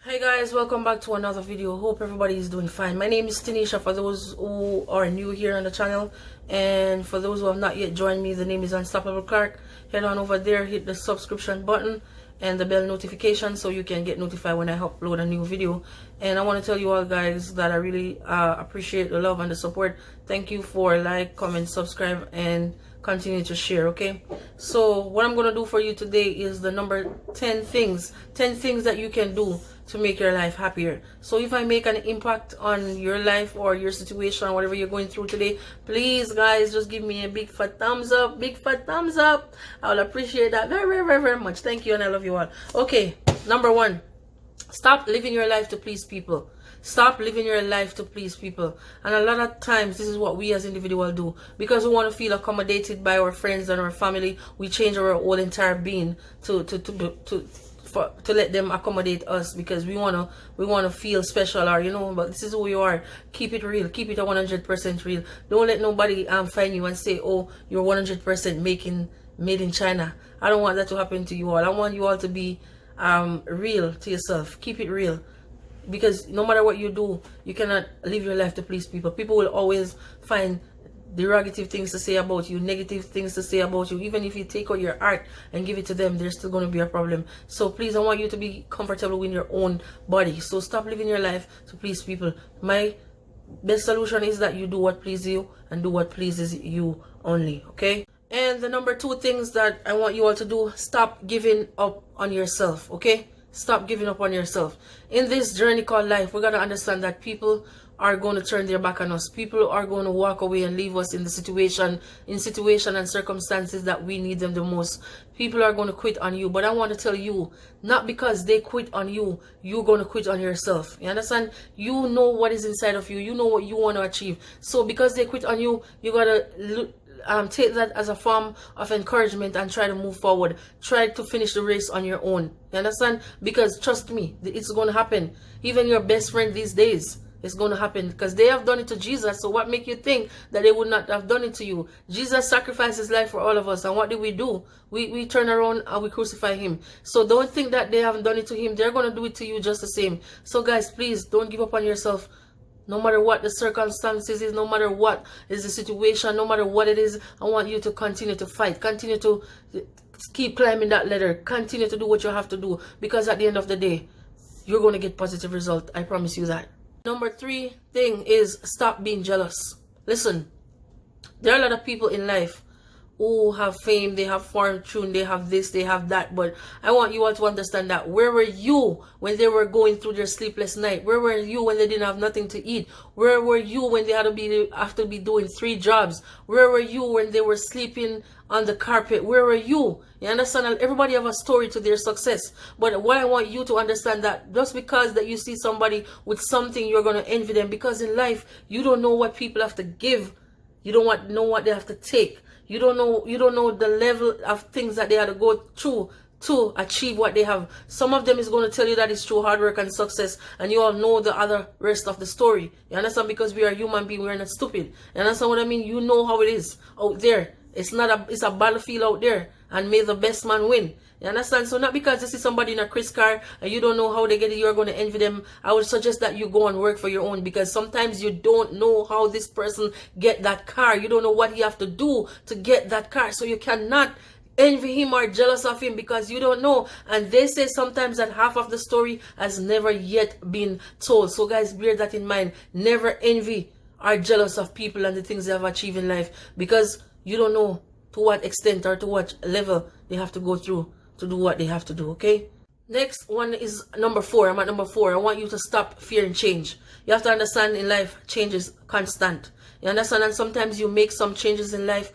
Hey guys, welcome back to another video. Hope everybody is doing fine. My name is Tanisha for those who are new here on the channel, and for those who have not yet joined me, the name is Unstoppable Clark. Head on over there, hit the subscription button and the bell notification so you can get notified when I upload a new video. And I want to tell you all guys that I really appreciate the love and the support. Thank you for like, comment, subscribe, and continue to share. Okay, so what I'm gonna do for you today is the number 10 things that you can do to make your life happier. So if I make an impact on your life or your situation or whatever you're going through today, please guys just give me a big fat thumbs up. I will appreciate that very much. Thank you, and I love you all. Okay, number 1, stop living your life to please people. Stop living your life to please people. And a lot of times this is what we as individuals do, because we want to feel accommodated by our friends and our family. We change our whole entire being to let them accommodate us, because we wanna feel special, or but this is who you are. Keep it real, keep it 100% real. Don't let nobody find you and say, oh, you're 100% made in China. I don't want that to happen to you all. I want you all to be real to yourself. Keep it real, because no matter what you do, you cannot live your life to please people. People will always find derogative things to say about you, negative things to say about you. Even if you take out your art and give it to them, there's still going to be a problem. So please, I want you to be comfortable with your own body. So stop living your life to please people. My best solution is that you do what pleases you and do what pleases you only. Okay? And the number 2 things that I want you all to do: stop giving up on yourself. Okay? Stop giving up on yourself. In this journey called life, we got to understand that people are going to turn their back on us. People are going to walk away and leave us in situation and circumstances that we need them the most. People are going to quit on you. But I want to tell you, not because they quit on you, you're going to quit on yourself. You understand? You know what is inside of you. You know what you want to achieve. So because they quit on you, you got to take that as a form of encouragement and try to move forward. Try to finish the race on your own. You understand? Because trust me, it's going to happen. Even your best friend these days, it's going to happen, because they have done it to Jesus. So what make you think that they would not have done it to you? Jesus sacrificed his life for all of us, and what do? We turn around and we crucify him. So don't think that they haven't done it to him. They're going to do it to you just the same. So guys, please don't give up on yourself. No matter what the circumstances is, no matter what is the situation, no matter what it is, I want you to continue to fight. Continue to keep climbing that ladder. Continue to do what you have to do, because at the end of the day, you're going to get positive result. I promise you that. Number 3 thing is stop being jealous. Listen, there are a lot of people in life who have fame, they have fortune, they have this, they have that. But I want you all to understand that where were you when they were going through their sleepless night? Where were you when they didn't have nothing to eat? Where were you when they had to be doing 3 jobs? Where were you when they were sleeping on the carpet? Where were you? You understand? Everybody have a story to their success. But what I want you to understand, that just because that you see somebody with something, you're going to envy them. Because in life, you don't know what people have to give. You don't know what they have to take. You don't know the level of things that they had to go through to achieve what they have. Some of them is going to tell you that it's through hard work and success, and you all know the other rest of the story. You understand? Because we are human beings, we're not stupid. You understand what I mean? You know how it is out there. It's a battlefield out there, and may the best man win. You understand? So not because you see somebody in a Chris car and you don't know how they get it, you're going to envy them. I would suggest that you go and work for your own, because sometimes you don't know how this person get that car. You don't know what he have to do to get that car. So you cannot envy him or jealous of him, because you don't know. And they say sometimes that half of the story has never yet been told. So guys, bear that in mind. Never envy or jealous of people and the things they have achieved in life, because you don't know to what extent or to what level they have to go through to do what they have to do. Okay, next one is number 4. I'm at number 4. I want you to stop fearing change. You have to understand, in life, change is constant. You understand? And sometimes you make some changes in life.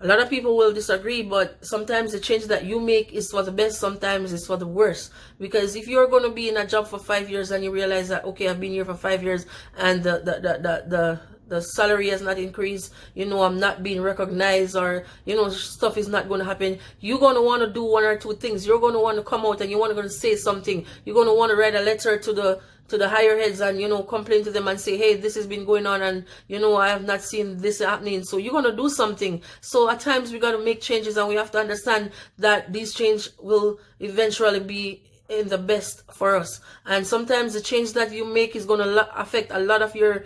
A lot of people will disagree, but sometimes the change that you make is for the best, sometimes it's for the worst. Because if you're going to be in a job for 5 years and you realize that, okay, I've been here for 5 years and the salary has not increased, I'm not being recognized, or, stuff is not going to happen, you're going to want to do 1 or 2 things. You're going to want to come out and you want to say something. You're going to want to write a letter to the higher heads and, complain to them and say, hey, this has been going on and, I have not seen this happening. So you're going to do something. So at times we got to make changes, and we have to understand that these changes will eventually be in the best for us. And sometimes the change that you make is going to affect a lot of your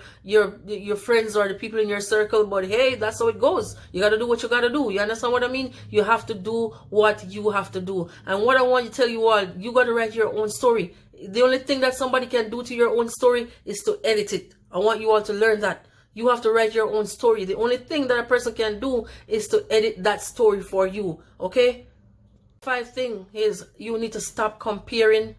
friends or the people in your circle. But hey, that's how it goes. You got to do what you got to do. You understand what I mean? You have to do what you have to do. And what I want to tell you all, you got to write your own story. The only thing that somebody can do to your own story is to edit it. I want you all to learn that. You have to write your own story. The only thing that a person can do is to edit that story for you. Okay? 5 thing is you need to stop comparing,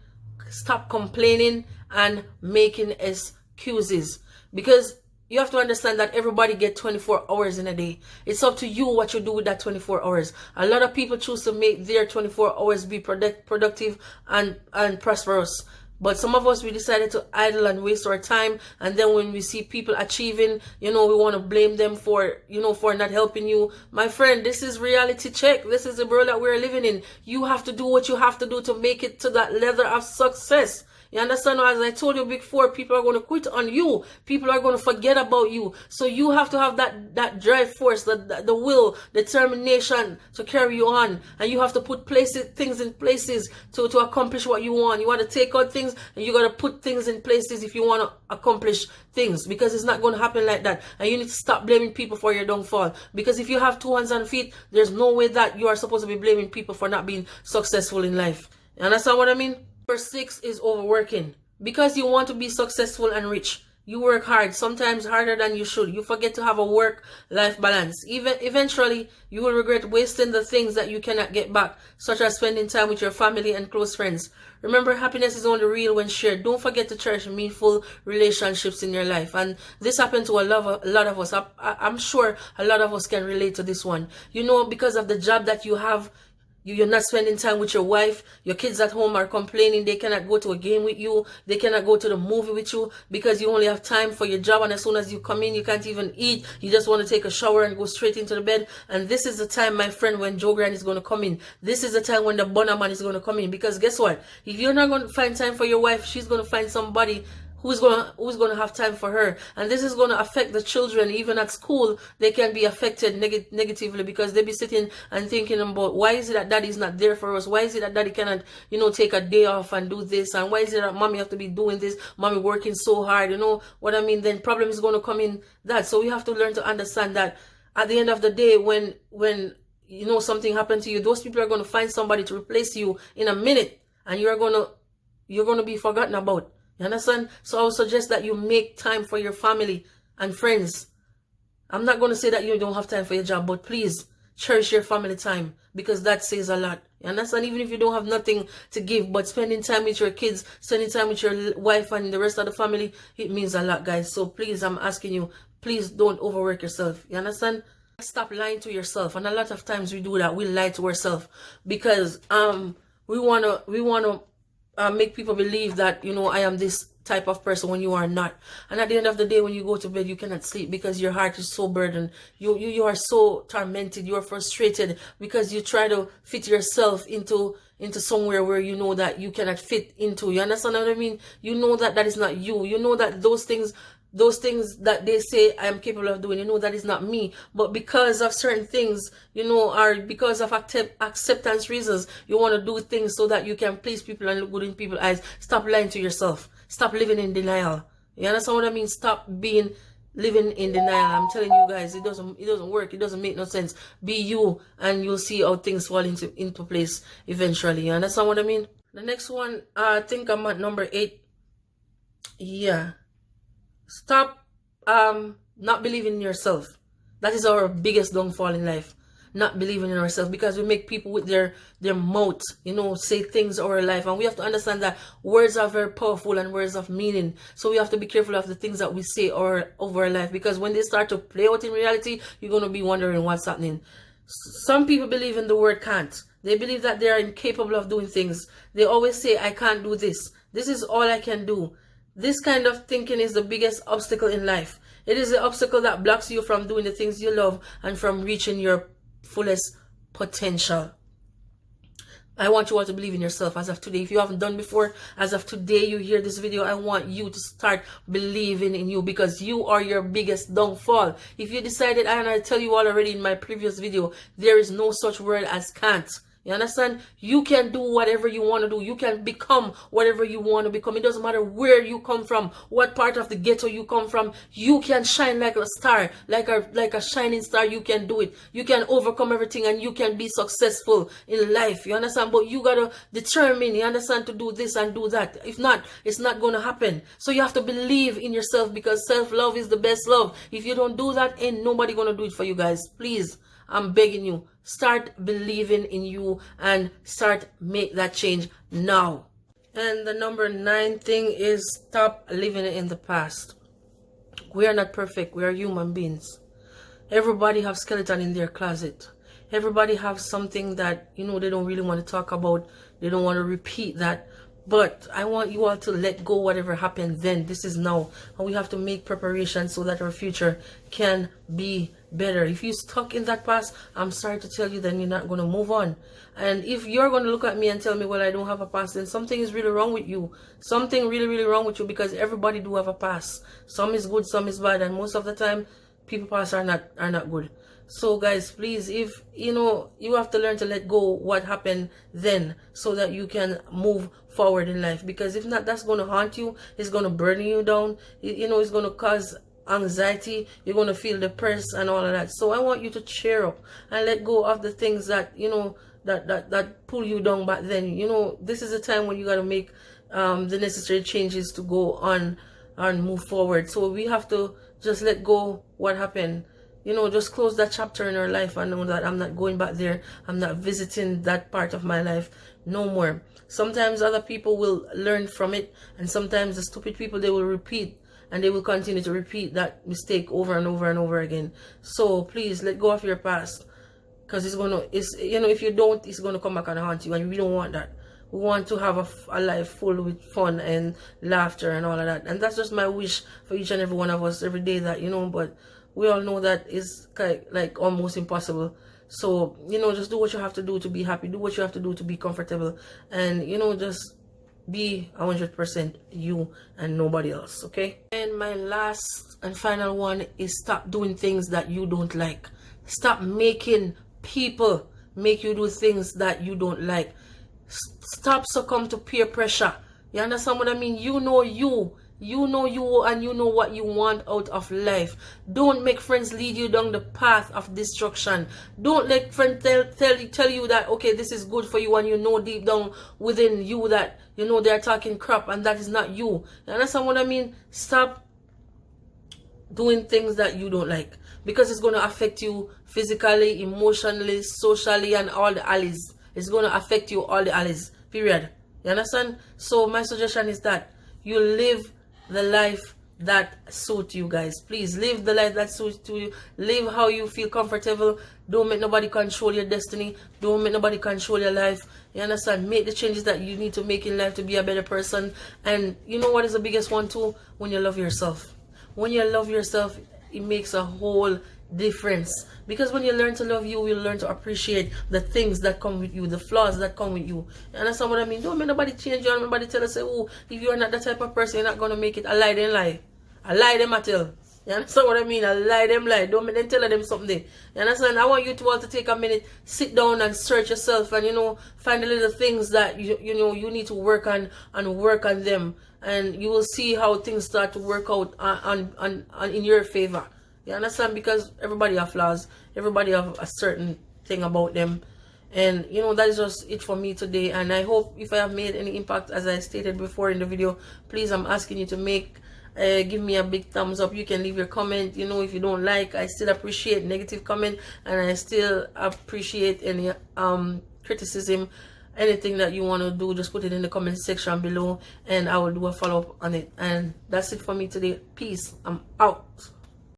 stop complaining, and making excuses. Because you have to understand that everybody get 24 hours in a day. It's up to you what you do with that 24 hours. A lot of people choose to make their 24 hours be productive and prosperous. But some of us, we decided to idle and waste our time. And then when we see people achieving, we want to blame them for, for not helping you. My friend, this is reality check. This is the world that we're living in. You have to do what you have to do to make it to that level of success. You understand? As I told you before, people are going to quit on you. People are going to forget about you. So you have to have that drive force, the will, determination to carry you on. And you have to put things in places to accomplish what you want. You want to take out things, and you got to put things in places if you want to accomplish things, because it's not going to happen like that. And you need to stop blaming people for your downfall, because if you have 2 hands and feet, there's no way that you are supposed to be blaming people for not being successful in life. You understand what I mean? Number 6 is overworking. Because you want to be successful and rich, you work hard, sometimes harder than you should. You forget to have a work-life balance. Eventually, you will regret wasting the things that you cannot get back, such as spending time with your family and close friends. Remember, happiness is only real when shared. Don't forget to cherish meaningful relationships in your life. And this happened to a lot of us. I'm sure a lot of us can relate to this one. Because of the job that you have, you're not spending time with your wife. Your kids at home are complaining they cannot go to a game with you. They cannot go to the movie with you because you only have time for your job. And as soon as you come in, you can't even eat. You just want to take a shower and go straight into the bed. And this is the time, my friend, when Joe Grant is going to come in. This is the time when the Bonner man is going to come in. Because guess what? If you're not going to find time for your wife, she's going to find somebody who's going to have time for her. And this is going to affect the children. Even at school, they can be affected negatively, because they be sitting and thinking about, why is it that daddy's not there for us? Why is it that daddy cannot, take a day off and do this? And why is it that mommy have to be doing this? Mommy working so hard, you know what I mean? Then problem is going to come in that. So we have to learn to understand that at the end of the day, when something happened to you, those people are going to find somebody to replace you in a minute, and you're going to be forgotten about. You understand? So I would suggest that you make time for your family and friends. I'm not going to say that you don't have time for your job, but please cherish your family time, because that says a lot. You understand? Even if you don't have nothing to give, but spending time with your kids, spending time with your wife and the rest of the family, it means a lot, guys. So please, I'm asking you, please don't overwork yourself. You understand? Stop lying to yourself. And a lot of times we do that. We lie to ourselves because we wanna make people believe that, I am this type of person when you are not. And at the end of the day, when you go to bed, you cannot sleep because your heart is so burdened. You are so tormented. You are frustrated because you try to fit yourself into somewhere where you know that you cannot fit into. You understand what I mean? You know that is not you. You know that those things that they say I am capable of doing, that is not me. But because of certain things, or because of acceptance reasons, you want to do things so that you can please people and look good in people's eyes. Stop lying to yourself. Stop living in denial. You understand what I mean? Stop living in denial. I'm telling you guys, it doesn't work. It doesn't make no sense. Be you, and you'll see how things fall into place eventually. You understand what I mean? The next one, I think I'm at number 8. Yeah. Stop not believing in yourself. That is our biggest downfall in life. Not believing in ourselves, because we make people with their mouth, say things over our life. And we have to understand that words are very powerful and words of meaning. So we have to be careful of the things that we say over our life, because when they start to play out in reality, you're going to be wondering what's happening. Some people believe in the word can't. They believe that they are incapable of doing things. They always say, I can't do this. This is all I can do. This kind of thinking is the biggest obstacle in life. It is the obstacle that blocks you from doing the things you love and from reaching your fullest potential. I want you all to believe in yourself as of today. If you haven't done before, as of today you hear this video, I want you to start believing in you, because you are your biggest downfall. If you decided, and I tell you all already in my previous video, there is no such word as can't. You understand? You can do whatever you want to do. You can become whatever you want to become. It doesn't matter where you come from, what part of the ghetto you come from. You can shine like a star, like a shining star. You can do it. You can overcome everything, and you can be successful in life. You understand? But you gotta determine, you understand, to do this and do that. If not, it's not gonna happen. So you have to believe in yourself, because self-love is the best love. If you don't do that, ain't nobody gonna do it for you guys. Please, I'm begging you, start believing in you and make that change now. And the number 9 thing is stop living in the past. We are not perfect. We are human beings. Everybody have skeleton in their closet. Everybody have something that, they don't really want to talk about. They don't want to repeat that. But I want you all to let go whatever happened then. This is now. And we have to make preparations so that our future can be better. If you're stuck in that past, I'm sorry to tell you, then you're not going to move on. And if you're going to look at me and tell me, well, I don't have a past, then something is really wrong with you. Something really, really wrong with you, because everybody do have a past. Some is good, some is bad. And most of the time, people past are not good. So guys, please, if you have to learn to let go what happened then, so that you can move forward in life. Because if not, that's going to haunt you. It's going to burn you down. It's going to cause anxiety. You're going to feel depressed and all of that. So I want you to cheer up and let go of the things that that pull you down back then. This is the time when you got to make the necessary changes to go on and move forward. So we have to just let go what happened. Just close that chapter in our life and know that I'm not going back there. I'm not visiting that part of my life no more. Sometimes other people will learn from it, and sometimes the stupid people, they will repeat, and they will continue to repeat that mistake over and over and over again. So please let go of your past, because if you don't, it's gonna come back and haunt you, and we don't want that. We want to have a life full with fun and laughter and all of that. And that's just my wish for each and every one of us every day, that but we all know that is like almost impossible. So, just do what you have to do to be happy. Do what you have to do to be comfortable. And, just be 100% you and nobody else, okay? And my last and final one is stop doing things that you don't like. Stop making people make you do things that you don't like. Stop succumb to peer pressure. You understand what I mean? You know you, and you know what you want out of life. Don't make friends lead you down the path of destruction. Don't let friends tell you that, okay, this is good for you, and you know deep down within you that they're talking crap, and that is not you. You understand what I mean? Stop doing things that you don't like, because it's going to affect you physically, emotionally, socially, and all the alleys. It's going to affect you all the alleys, period. You understand? So my suggestion is that you live the life that suits you, guys. Please live the life that suits you. Live how you feel comfortable. Don't make nobody control your destiny. Don't make nobody control your life. You understand? Make the changes that you need to make in life to be a better person. And you know what is the biggest one too? When you love yourself. When you love yourself, it makes a whole difference. Because when you learn to love you, you'll learn to appreciate the things that come with you, the flaws that come with you. You understand what I mean? Don't make nobody change you, and nobody tell us, oh, if you're not that type of person, you're not going to make it. I lie, then lie. I lie, them I tell. You understand what I mean? I lie, them lie. Don't make them tell them something. You understand? I want you to all to take a minute, sit down and search yourself, and find the little things that you need to work on, and work on them, and you will see how things start to work out on in your favor. You understand? Because everybody have flaws. Everybody have a certain thing about them. And that is just it for me today. And I hope if I have made any impact, as I stated before in the video, please, I'm asking you to give me a big thumbs up. You can leave your comment. If you don't like, I still appreciate negative comment, and I still appreciate any criticism. Anything that you want to do, just put it in the comment section below, and I will do a follow-up on it. And that's it for me today. Peace. I'm out.